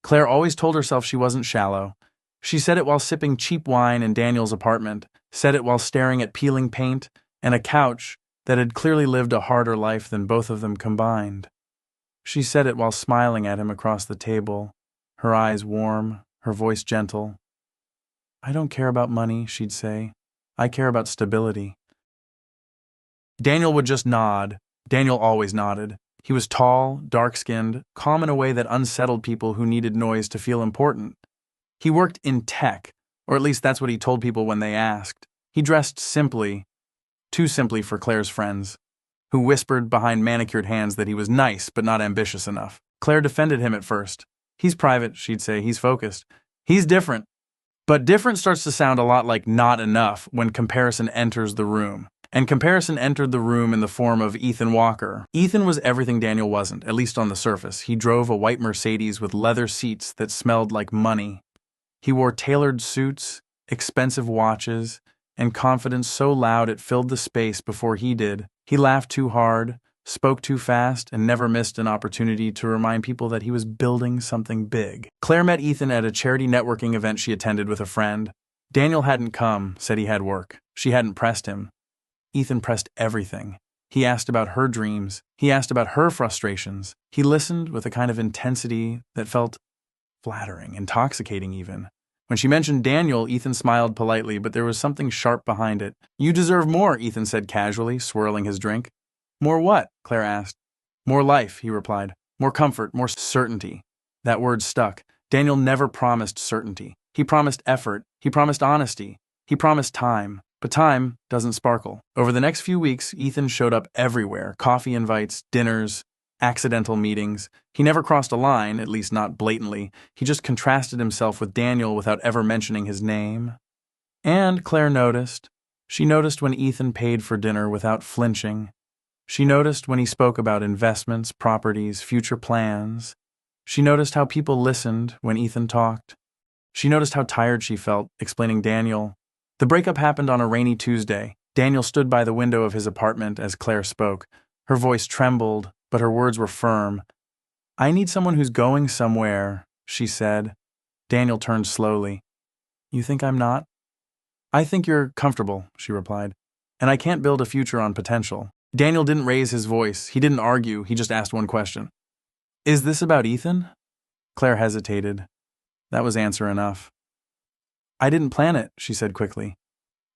Claire always told herself she wasn't shallow. She said it while sipping cheap wine in Daniel's apartment, said it while staring at peeling paint and a couch that had clearly lived a harder life than both of them combined. She said it while smiling at him across the table, her eyes warm, her voice gentle. "I don't care about money," she'd say. "I care about stability." Daniel would just nod. Daniel always nodded. He was tall, dark-skinned, calm in a way that unsettled people who needed noise to feel important. He worked in tech, or at least that's what he told people when they asked. He dressed simply, too simply for Claire's friends, who whispered behind manicured hands that he was nice but not ambitious enough. Claire defended him at first. "He's private," she'd say. "He's focused. He's different." But different starts to sound a lot like not enough when comparison enters the room. And comparison entered the room in the form of Ethan Walker. Ethan was everything Daniel wasn't, at least on the surface. He drove a white Mercedes with leather seats that smelled like money. He wore tailored suits, expensive watches, and confidence so loud it filled the space before he did. He laughed too hard, spoke too fast, and never missed an opportunity to remind people that he was building something big. Claire met Ethan at a charity networking event she attended with a friend. Daniel hadn't come, said he had work. She hadn't pressed him. Ethan pressed everything. He asked about her dreams. He asked about her frustrations. He listened with a kind of intensity that felt flattering, intoxicating even. When she mentioned Daniel, Ethan smiled politely, but there was something sharp behind it. "You deserve more," Ethan said casually, swirling his drink. "More what?" Claire asked. "More life," he replied. "More comfort, more certainty." That word stuck. Daniel never promised certainty. He promised effort. He promised honesty. He promised time. But time doesn't sparkle. Over the next few weeks, Ethan showed up everywhere. Coffee invites, dinners, accidental meetings. He never crossed a line, at least not blatantly. He just contrasted himself with Daniel without ever mentioning his name. And Claire noticed. She noticed when Ethan paid for dinner without flinching. She noticed when he spoke about investments, properties, future plans. She noticed how people listened when Ethan talked. She noticed how tired she felt, explaining Daniel. The breakup happened on a rainy Tuesday. Daniel stood by the window of his apartment as Claire spoke. Her voice trembled, but her words were firm. "I need someone who's going somewhere," she said. Daniel turned slowly. "You think I'm not?" "I think you're comfortable," she replied. "And I can't build a future on potential." Daniel didn't raise his voice. He didn't argue. He just asked one question. "Is this about Ethan?" Claire hesitated. That was answer enough. "I didn't plan it," she said quickly.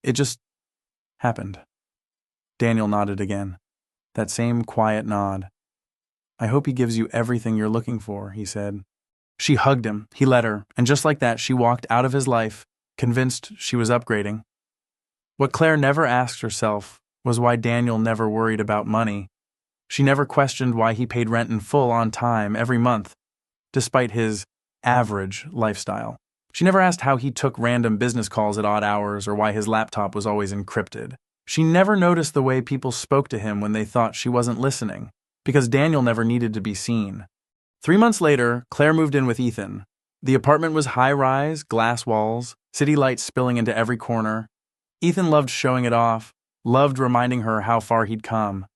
"It just happened." Daniel nodded again. That same quiet nod. "I hope he gives you everything you're looking for," he said. She hugged him. He let her. And just like that, she walked out of his life, convinced she was upgrading. What Claire never asked herself was why Daniel never worried about money. She never questioned why he paid rent in full on time every month, despite his average lifestyle. She never asked how he took random business calls at odd hours or why his laptop was always encrypted. She never noticed the way people spoke to him when they thought she wasn't listening, because Daniel never needed to be seen. 3 months later, Claire moved in with Ethan. The apartment was high-rise, glass walls, city lights spilling into every corner. Ethan loved showing it off, loved reminding her how far he'd come.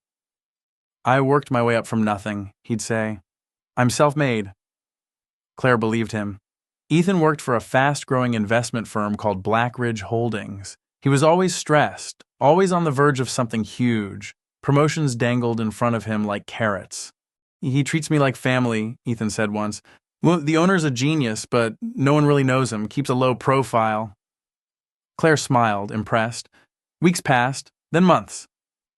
"I worked my way up from nothing," he'd say. "I'm self-made." Claire believed him. Ethan worked for a fast-growing investment firm called Black Ridge Holdings. He was always stressed, always on the verge of something huge. Promotions dangled in front of him like carrots. "He treats me like family," Ethan said once. "Well, the owner's a genius, but no one really knows him, keeps a low profile." Claire smiled, impressed. Weeks passed, then months.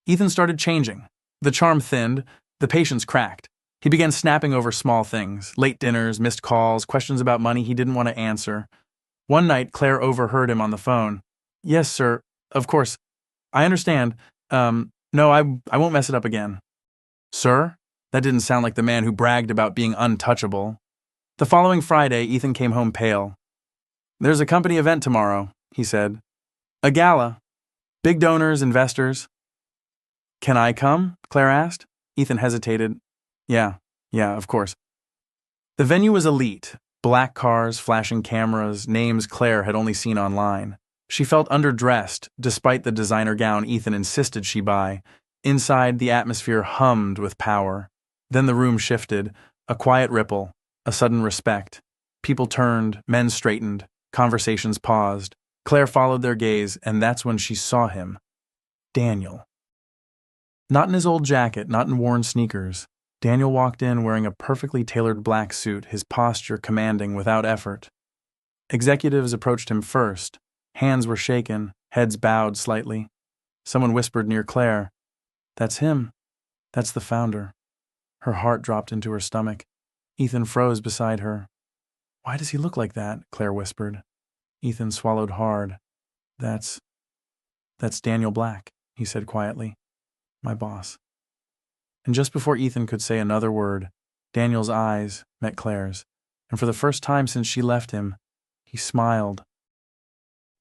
Ethan started changing. The charm thinned, the patience cracked. He began snapping over small things, late dinners, missed calls, questions about money he didn't want to answer. One night, Claire overheard him on the phone. "Yes, sir. Of course. I understand. No, I won't mess it up again." "Sir?" That didn't sound like the man who bragged about being untouchable. The following Friday, Ethan came home pale. "There's a company event tomorrow," he said. "A gala. Big donors, investors." "Can I come?" Claire asked. Ethan hesitated. Yeah, of course." The venue was elite. Black cars, flashing cameras, names Claire had only seen online. She felt underdressed, despite the designer gown Ethan insisted she buy. Inside, the atmosphere hummed with power. Then the room shifted, a quiet ripple, a sudden respect. People turned, men straightened, conversations paused. Claire followed their gaze, and that's when she saw him. Daniel. Not in his old jacket, not in worn sneakers. Daniel walked in wearing a perfectly tailored black suit, his posture commanding without effort. Executives approached him first. Hands were shaken, heads bowed slightly. Someone whispered near Claire, "That's him. That's the founder." Her heart dropped into her stomach. Ethan froze beside her. "Why does he look like that?" Claire whispered. Ethan swallowed hard. That's Daniel Black," he said quietly. "My boss." And just before Ethan could say another word, Daniel's eyes met Claire's, and for the first time since she left him, he smiled.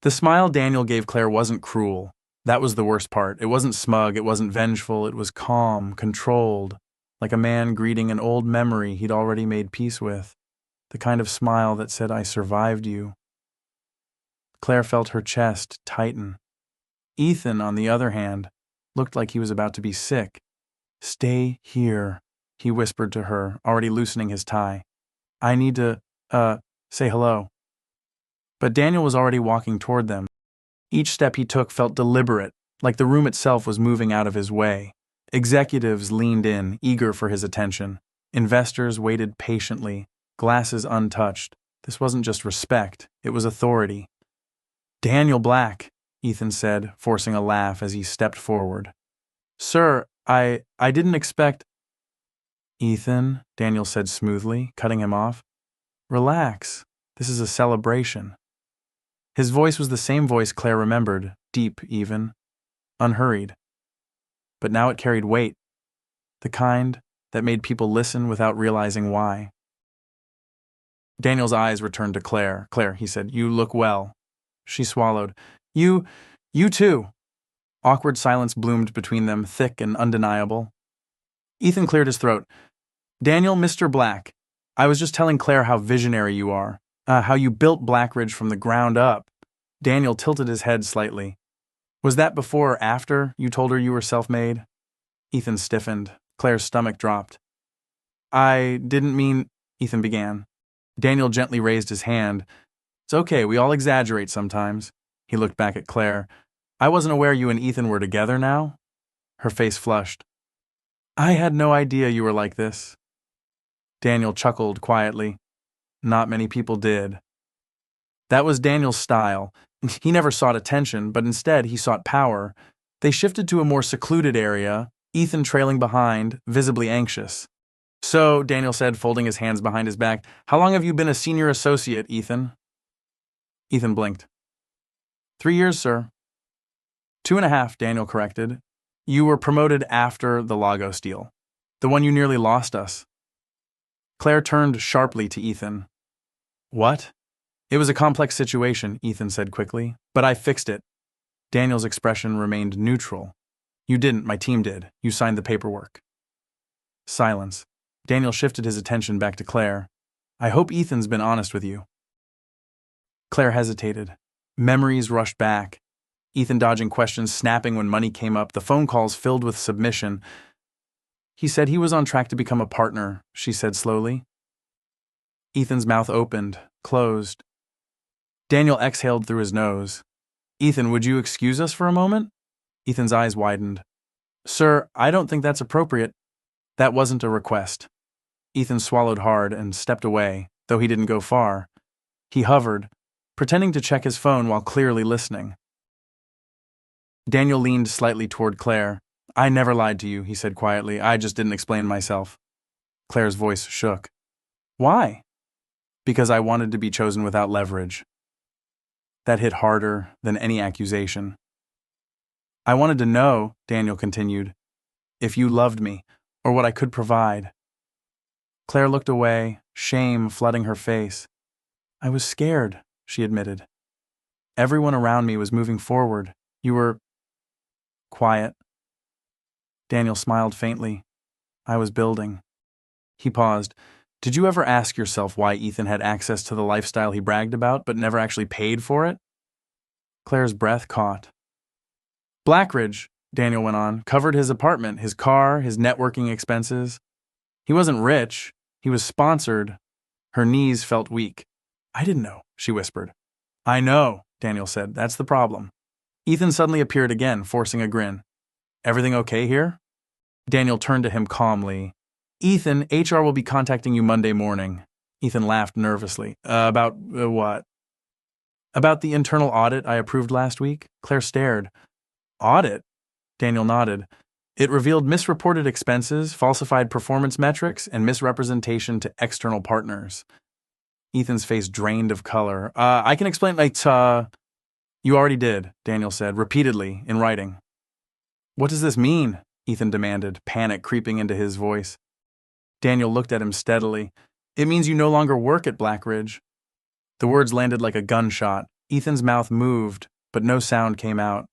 The smile Daniel gave Claire wasn't cruel. That was the worst part. It wasn't smug, it wasn't vengeful, it was calm, controlled, like a man greeting an old memory he'd already made peace with. The kind of smile that said, "I survived you." Claire felt her chest tighten. Ethan, on the other hand, looked like he was about to be sick. "Stay here," he whispered to her, already loosening his tie. "I need to, say hello." But Daniel was already walking toward them. Each step he took felt deliberate, like the room itself was moving out of his way. Executives leaned in, eager for his attention. Investors waited patiently, glasses untouched. This wasn't just respect, it was authority. "Daniel Black," Ethan said, forcing a laugh as he stepped forward. "Sir, I didn't expect—" "Ethan," Daniel said smoothly, cutting him off. "Relax. This is a celebration." His voice was the same voice Claire remembered, deep even, unhurried. But now it carried weight, the kind that made people listen without realizing why. Daniel's eyes returned to Claire. "Claire," he said, "you look well." She swallowed. You too." Awkward silence bloomed between them, thick and undeniable. Ethan cleared his throat. "Daniel, Mr. Black, I was just telling Claire how visionary you are, how you built Blackridge from the ground up." Daniel tilted his head slightly. "Was that before or after you told her you were self-made?" Ethan stiffened. Claire's stomach dropped. "I didn't mean—" Ethan began. Daniel gently raised his hand. "It's okay, we all exaggerate sometimes." He looked back at Claire. "I wasn't aware you and Ethan were together now." Her face flushed. "I had no idea you were like this." Daniel chuckled quietly. Not many people did. That was Daniel's style. He never sought attention, but instead he sought power. They shifted to a more secluded area, Ethan trailing behind, visibly anxious. "So," Daniel said, folding his hands behind his back, "how long have you been a senior associate, Ethan?" Ethan blinked. 3 years, sir." 2.5, Daniel corrected. "You were promoted after the Lagos deal. The one you nearly lost us." Claire turned sharply to Ethan. "What?" "It was a complex situation," Ethan said quickly, "but I fixed it." Daniel's expression remained neutral. "You didn't, my team did. You signed the paperwork." Silence. Daniel shifted his attention back to Claire. "I hope Ethan's been honest with you." Claire hesitated. Memories rushed back. Ethan dodging questions, snapping when money came up, the phone calls filled with submission. "He said he was on track to become a partner," she said slowly. Ethan's mouth opened, closed. Daniel exhaled through his nose. "Ethan, would you excuse us for a moment?" Ethan's eyes widened. "Sir, I don't think that's appropriate." "That wasn't a request." Ethan swallowed hard and stepped away, though he didn't go far. He hovered, pretending to check his phone while clearly listening. Daniel leaned slightly toward Claire. "I never lied to you," he said quietly. "I just didn't explain myself." Claire's voice shook. "Why?" "Because I wanted to be chosen without leverage." That hit harder than any accusation. "I wanted to know," Daniel continued, "if you loved me, or what I could provide." Claire looked away, shame flooding her face. "I was scared," she admitted. "Everyone around me was moving forward. You were quiet." Daniel smiled faintly. "I was building." He paused. "Did you ever ask yourself why Ethan had access to the lifestyle he bragged about, but never actually paid for it?" Claire's breath caught. "Blackridge," Daniel went on, "covered his apartment, his car, his networking expenses. He wasn't rich. He was sponsored." Her knees felt weak. I didn't know, she whispered. I know, Daniel said. That's the problem. Ethan suddenly appeared again, forcing a grin. Everything okay here? Daniel turned to him calmly. Ethan, HR will be contacting you Monday morning. Ethan laughed nervously. About what? About the internal audit I approved last week? Claire stared. Audit? Daniel nodded. It revealed misreported expenses, falsified performance metrics, and misrepresentation to external partners. Ethan's face drained of color. I can explain, You already did, Daniel said, repeatedly, in writing. What does this mean? Ethan demanded, panic creeping into his voice. Daniel looked at him steadily. It means you no longer work at Blackridge. The words landed like a gunshot. Ethan's mouth moved, but no sound came out.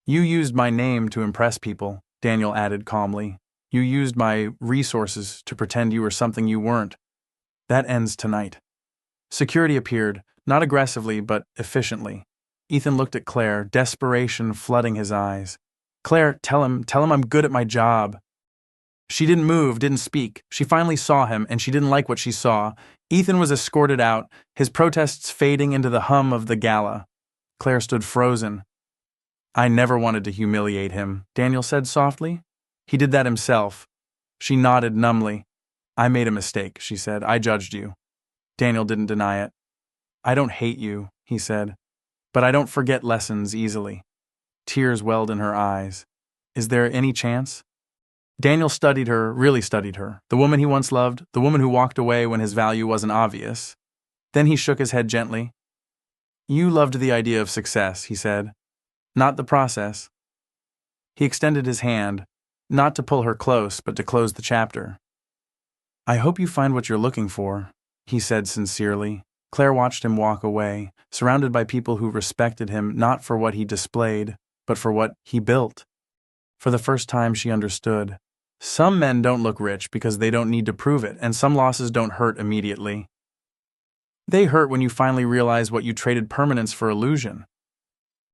You used my name to impress people, Daniel added calmly. You used my resources to pretend you were something you weren't. That ends tonight. Security appeared, not aggressively, but efficiently. Ethan looked at Claire, desperation flooding his eyes. Claire, tell him I'm good at my job. She didn't move, didn't speak. She finally saw him, and she didn't like what she saw. Ethan was escorted out, his protests fading into the hum of the gala. Claire stood frozen. I never wanted to humiliate him, Daniel said softly. He did that himself. She nodded numbly. I made a mistake, she said. I judged you. Daniel didn't deny it. I don't hate you, he said, but I don't forget lessons easily. Tears welled in her eyes. Is there any chance? Daniel studied her, really studied her, the woman he once loved, the woman who walked away when his value wasn't obvious. Then he shook his head gently. You loved the idea of success, he said, not the process. He extended his hand, not to pull her close, but to close the chapter. I hope you find what you're looking for, he said sincerely. Claire watched him walk away, surrounded by people who respected him not for what he displayed, but for what he built. For the first time, she understood. Some men don't look rich because they don't need to prove it, and some losses don't hurt immediately. They hurt when you finally realize what you traded permanence for illusion.